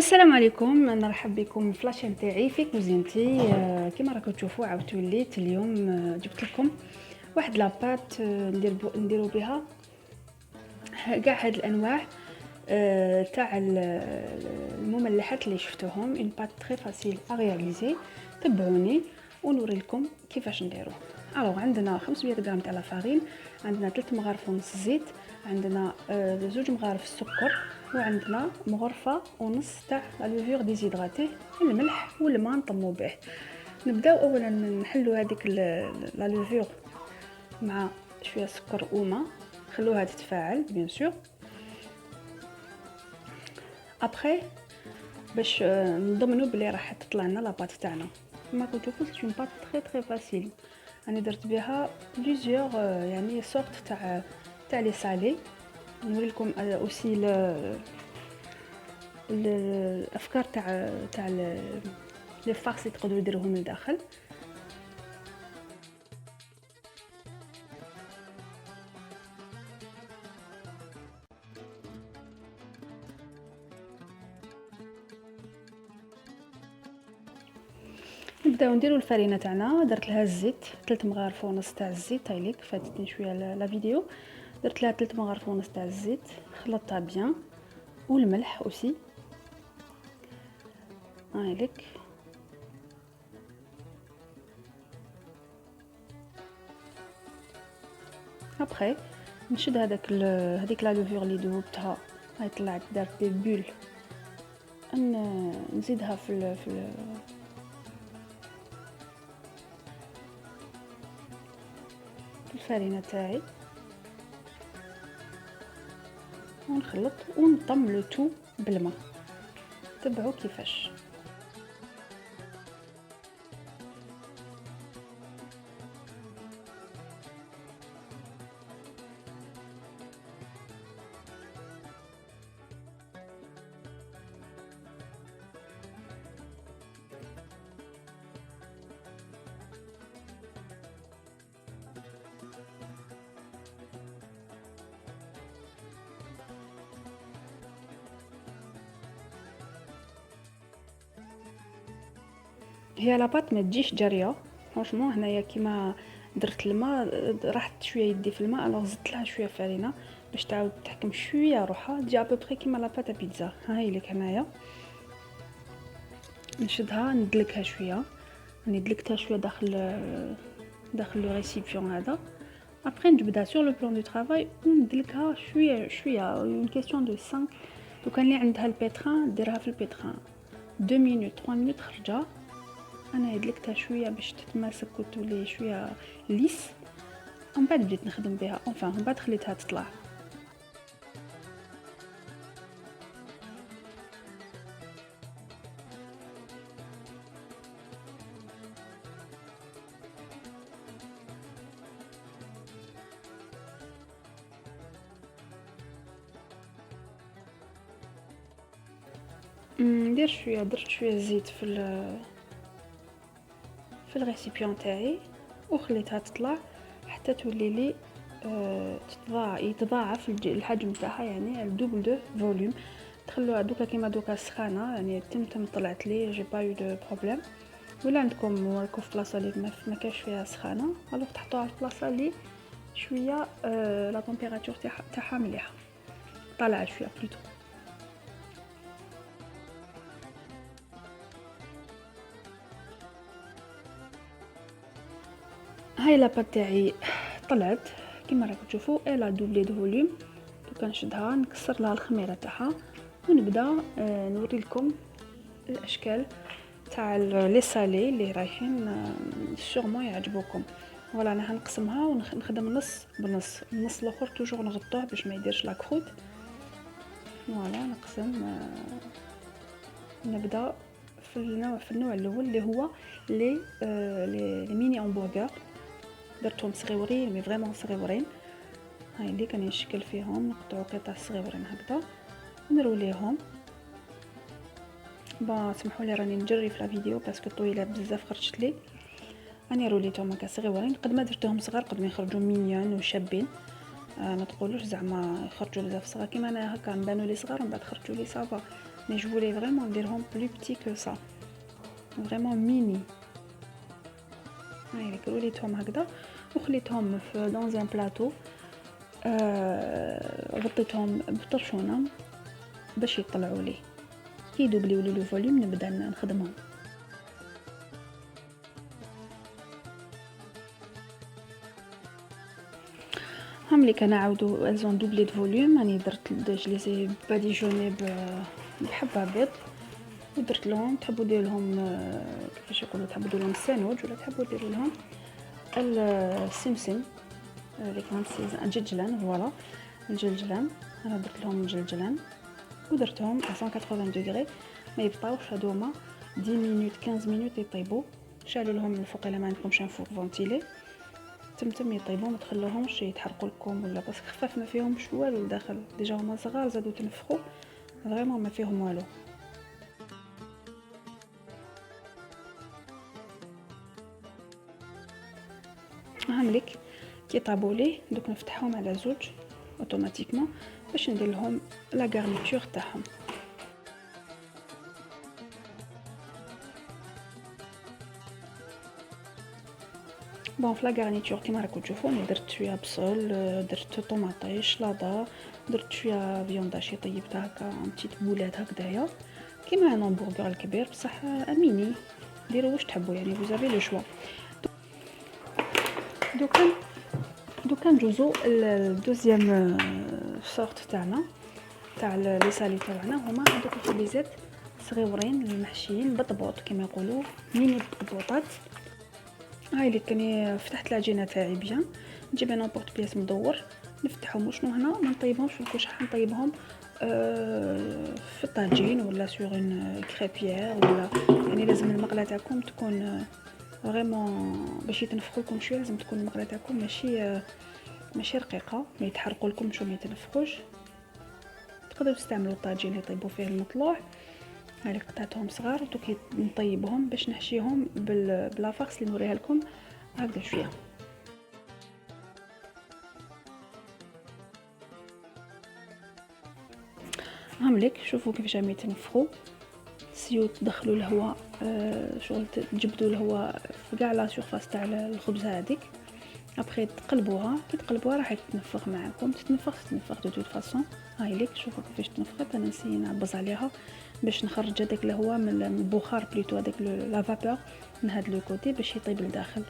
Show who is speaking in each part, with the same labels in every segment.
Speaker 1: السلام عليكم، نرحب بكم في لاشين تاعي في كوزينتي. كما راكم تشوفوا عاودت وليت اليوم. جبت لكم واحد لاباط نديرو بها كاع هاد الانواع تاع المملحات اللي شفتوهم. اون بات تري فاسيل ا رياليزي. تبعوني ونوري لكم كيفاش نديرو. الوغ عندنا 500 غرام تاع لافارين، عندنا 3 مغارف ونص زيت، عندنا 2 مغارف السكر، وعندنا مغرفه ونص تاع لا لوفور ديزيدراتي، الملح والماء نطمو به. نبداو اولا نحلو هذيك لا لوفور مع شويه سكر وماء، خلوها تتفاعل بيان سور. ابري باش نضمنوا بلي راح تطلع لنا لاباط تاعنا. كما كتشوفوا سي اون بات تري فاسيل. انا درت بها بليزيور يعني سورت تاع لي سالي. نوري لكم اوسي الافكار تاع لي فارس اللي تقدروا ديروهم لداخل. نبداو نديرو الفرينه تاعنا. درت لها الزيت 3 مغارف ونص تاع الزيت. هايليك فاتتني شويه لا فيديو. درت لها 3 مغارف ونص تاع الزيت، خلطتها بيان، والملح اوسي. هايليك ابري نشد هذيك لا لوفور اللي ذوبتها، هاي طلعت دارت دي بول، نزيدها في الفرينه تاعي، ونخلط ونطم لو تو بالماء. تبعوا كيفاش. هي لاباط ما تجيش جاريه فرانشمون. هنايا كيما درت الماء راحت شويه يدي في الماء، الوغ زدت لها شويه فرينه باش تعاود تحكم شويه روحها، تجي ابوبري كيما لاباط بيتزا. ها هي لك هنايا نشدها ندلكها شويه، راني دلكتها شويه داخل لو ريسيبيون هذا. ابري نجبدها سور لو بلان دو طرافاي وندلكها شويه شويه، اون كيسيون دو 5. لو كان اللي عندها البيتران ديرها في البيتران 2 مينوت 3 مينوت خرجها. انا دلكتها شويه باش تتماسك وتولي شويه ليس، ومن بعد بديت نخدم بها. اونفان من بعد خليتها تطلع. درت شويه زيت في الريسيبيون تاعي، وخليتها تطلع حتى تولي لي يتضاعف الحجم تاعها، يعني الدوبل دو فوليوم. تخلوها دوكا كيما دوكا سخانه، يعني تم طلعت لي جي با يو دو بروبليم. ولا عندكم راكو في بلاصه اللي ما كاش فيها سخانه، الوغ تحطوها في بلاصه اللي شويه لا تمبيراتور تاعها مليحه، طالعه شويه بلوتو. هاي لاباط تاعي طلعت كيما راكم تشوفوا، الا دوبلي دو فوليوم. دوكا نشدها نكسر لها الخميره تاعها، ونبدا نوري لكم الاشكال تاع لي سالي اللي رايحين سورمون يعجبوكم. فوالا انا هنقسمها ونخدم نص بنص، النص الاخر توجور نغطوه باش ما يديرش لا كروت. فوالا نقسم. نبدا في النوع الاول اللي هو لي ميني همبرغر. درتهم صغيورين مي فريمون صغيورين. هاي اللي كان نشكل فيهم، نقطعوا قطع صغيورين هكذا ونروليهم. سمحوا لي راني نجري في لا فيديو باسكو طويله بزاف خرجت لي. راني روليتهم هكا صغيورين، قد ما درتهم صغار قد ما يخرجوا مينيون وشابين. ما تقولوش زعما يخرجوا بزاف صغار كيما انا هكا نبانوا لي صغار ومن بعد خرجوا لي صافا. mais je voulais vraiment نديرهم plus petit que ça, vraiment mini. هاي لك روليتهم هكذا وخليتهم في dans un plateau. غطيتهم بطرشونه باش يطلعوا لي. كي يذوب لي يولي لو فوليوم نبدا نخدمهم. هم لي كنعاودوا ازون دوبلي د فوليوم. راني درت جليسي باديجوني بحبه بيض ودرت لهم. تحبوا دير لهم كيفاش يقولوا، تحبوا دير لهم الساندويتش ولا تحبوا ديروا لهم السمسم اللي كانت جلجلان. فوالا الجلجلان، انا درت لهم الجلجلان ودرتهم 180 دوغري ما يبطاوش هذوما 10 مينوت 15 مينوت يطيبوا. شعلوا لهم الفوق الا ما عندكمش ان فور فونتيلي تم يطيبوا، ما تخلوهمش يتحرقوا لكم ولا بس خفاف، ما فيهمش والو لداخل ديجا هما صغار زادوا تنفخوا فريمون ما فيهم والو. هامليك كي طابوا لي دوك نفتحهم على زوج اوتوماتيكمون باش ندير لهم لا غارنيتور تاعهم. بون في لا غارنيتور كيما راكم تشوفوا درت شويه بصل، درت طوماطيش شلاضه، درت شويه فيونداشي طيبتها هكا بتيت بولات هكذايا كيما ان همبرغر الكبير بصح اميني. ديروا واش تحبوا يعني فوزافي لو شوا. دوكا نجوزو الدوزيام سورت تاعنا تاع لي سالي تاعنا. هما هذوك الفليزات صغيورين المحشيين بطبوط كما يقولوا ميني بطبوطات. هاي اللي كاني فتحت العجينه تاعي بيان. نجيب انا بورت بياس مدور نفتحهم وشنو هنا ما نطيبهمش في الكوش، نطيبهم في الطاجين ولا سور ان كريبيير ولا يعني لازم المقله تاعكم تكون فريمون باش يتنفخوا لكم شويه. لازم تكون المقله تاعكم ماشي رقيقه ما يتحرقوا لكم شو ما يتنفخوش. تقدروا تستعملوا الطاجين اللي يطيبوا فيه المطلوع. هاي قطعتهم صغار ودوك نطيبهم باش نحشيهم بلا فاكس اللي نوريها لكم هكذا شويه. هامليك شوفوا كيفاش عم يتنفخوا. سيو تدخلوا الهواء شغل تجبدوا الهواء في كاع لا سيرفاس تاع الخبز هذيك. ابري تقلبوها، كي تقلبوها راح تتنفخ معاكم. تتنفخ دو توت فاصون. هاي ليك شوفوا كيفاش تنفخت. انا نسيت نعبز عليها باش نخرج هذاك الهواء من البخار بليتو هذاك لا فابور من هذا لو كوتي باش يطيب لداخل.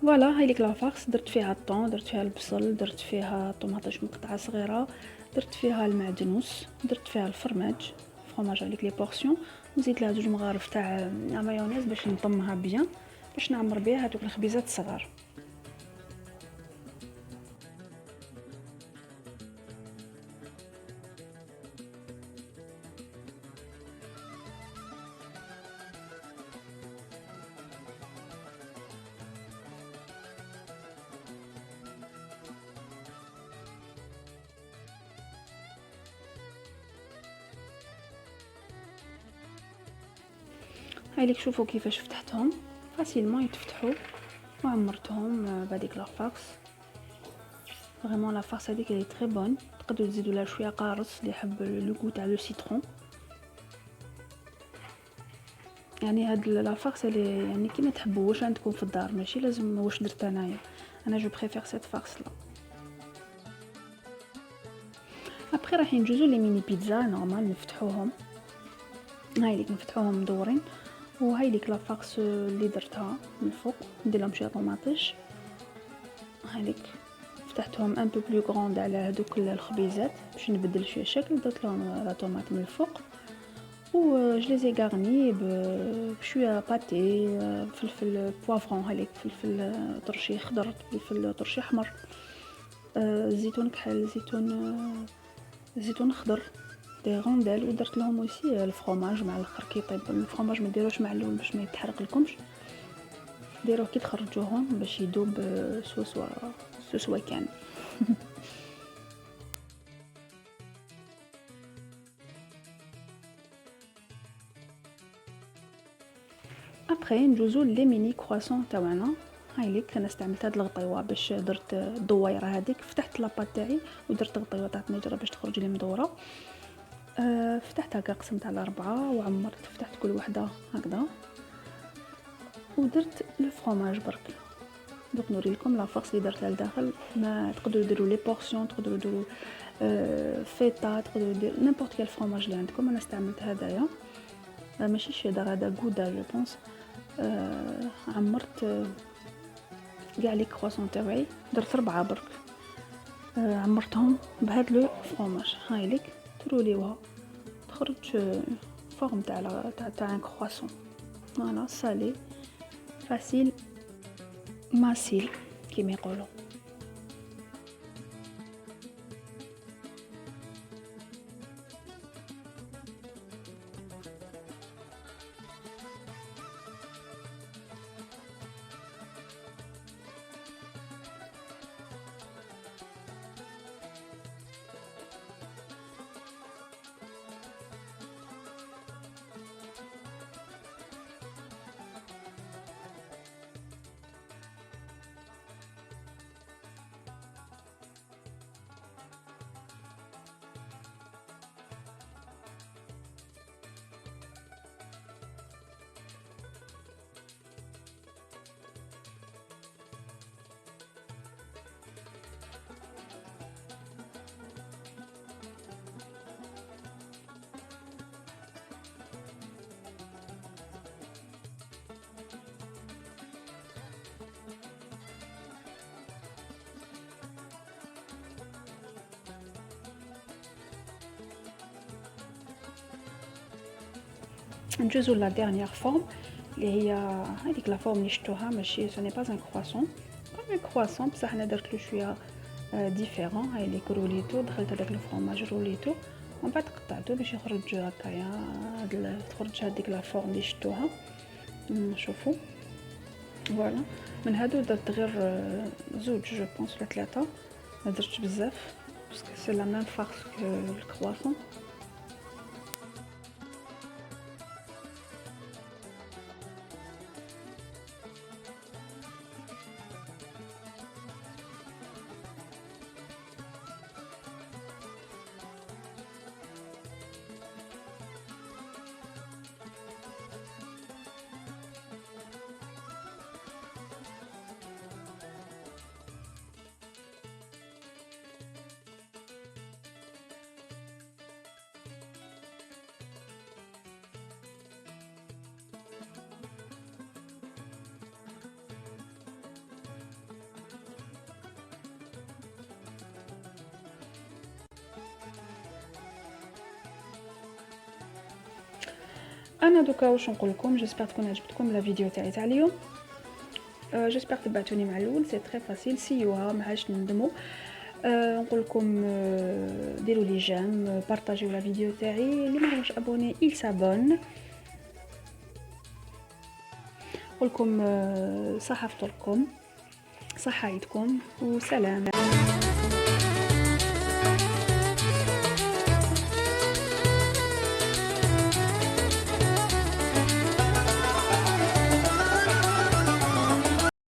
Speaker 1: فوالا هاي ليك لافاكس. درت فيها الطون، درت فيها البصل، درت فيها طوماطيش مقطعه صغيره، درت فيها المعدنوس، درت فيها الفرماج فروماج عليك لي بورسيون، وزيت لها 2 مغارف تاع مايونيز باش نطمها بيان باش نعمر بها هذوك الخبيزات الصغار. هاي ليك شوفوا كيفاش فتحتهم فاسيلمون يتفتحوا وعمرتهم بهذيك لافاكس. فريمون لافاكس هذيك هي تري بون. تقدروا تزيدوا لها شويه قارص اللي يحب لو غو تاع لو سيترون. يعني هاد لافاكس اللي يعني كيما تحبوا واش عندكم في الدار، ماشي لازم واش درت انايا. انا جو بريفير سيت فاكس لا. ابري راح نجوزو لي ميني بيتزا نورمال نفتحوهم. هاي ليك نفتحوهم مدورين. وهاي ليك لافارس اللي درتها من الفوق، ندير لهم شويه طوماطيش. هاي ليك فتحتهم ان بو بلو غروند على هذوك الخبيزات باش نبدل شويه الشكل. درت لهم لا طوماط من الفوق، و جو لي غارني بشويه باتي، فلفل بوافرون، هاليك فلفل طرشي خضر، فلفل طرشي احمر، زيتون كحل، زيتون خضر، دي غونديل. ودرت لهم اوسي الفرomاج مع الاخر كي يطيب. الفرomاج ما ديروش مع الاول باش ما يتحرق لكمش، ديروه كي تخرجوهم باش يذوب سوسوا كان. ابري ندوزو لي ميني كرواسون تاعنا. هاي ليك انا استعملت هاد الغطيوه باش درت الدويره هذيك. فتحت لاباط تاعي ودرت غطيوه تاع النجره باش تخرج لي مدوره. فتحتها هكا، قسمتها على 4 وعمرت. فتحت كل وحده هكذا ودرت لو فرomاج برك. دوك نوري لكم لا فورس اللي درتها لداخل. ما تقدروا ديروا لي بورسيون، تقدروا ديروا فيتا، تقدروا ديروا نيمبورط كيل فرomاج اللي عندكم. انا استعملت هذايا، ماشي شيدر، هذا غودا جو بونس. عمرت كاع لي كرواسون تاعي، درت 4 برك. عمرتهم بهاد لو فرomاج. هاي ليك تروليوها تخرج فورم تاع ان كرواسون. فوالا سالي فاسيل ماسيل كيما يقولوا. نجوزو لا ديرنيير فورم اللي هي هذيك لا فورم اللي شفتوها. ماشي سو ني با ان كرواسون، كوم ان كرواسون بصح انا درت له شويه ديفيرون. هاي لي روليتو، دخلت هذاك الفرomاج روليتو ومن بعد قطعته باش يخرج هكايا. تخرج هذيك لا فورم اللي شفتوها. شوفوا فوالا. من هادو درت غير زوج جو بونس ولا 3، ما درتش بزاف باسكو سي لا ميم فارس كو الكرواسون. انا دوكا واش نقول لكم، جيسبر تكون عجبتكم لا فيديو تاع اليوم. جيسبر تبعتوني مع الاول، سي تري فاسيل. سيوها ما عادش نندموا. نقول لكم ديروا لي جيم، بارطاجيو لا فيديو تاعي. اللي ما راهوش ابوني il s'abonne. نقول لكم صحه فطوركم، صحه عيدكم وسلام.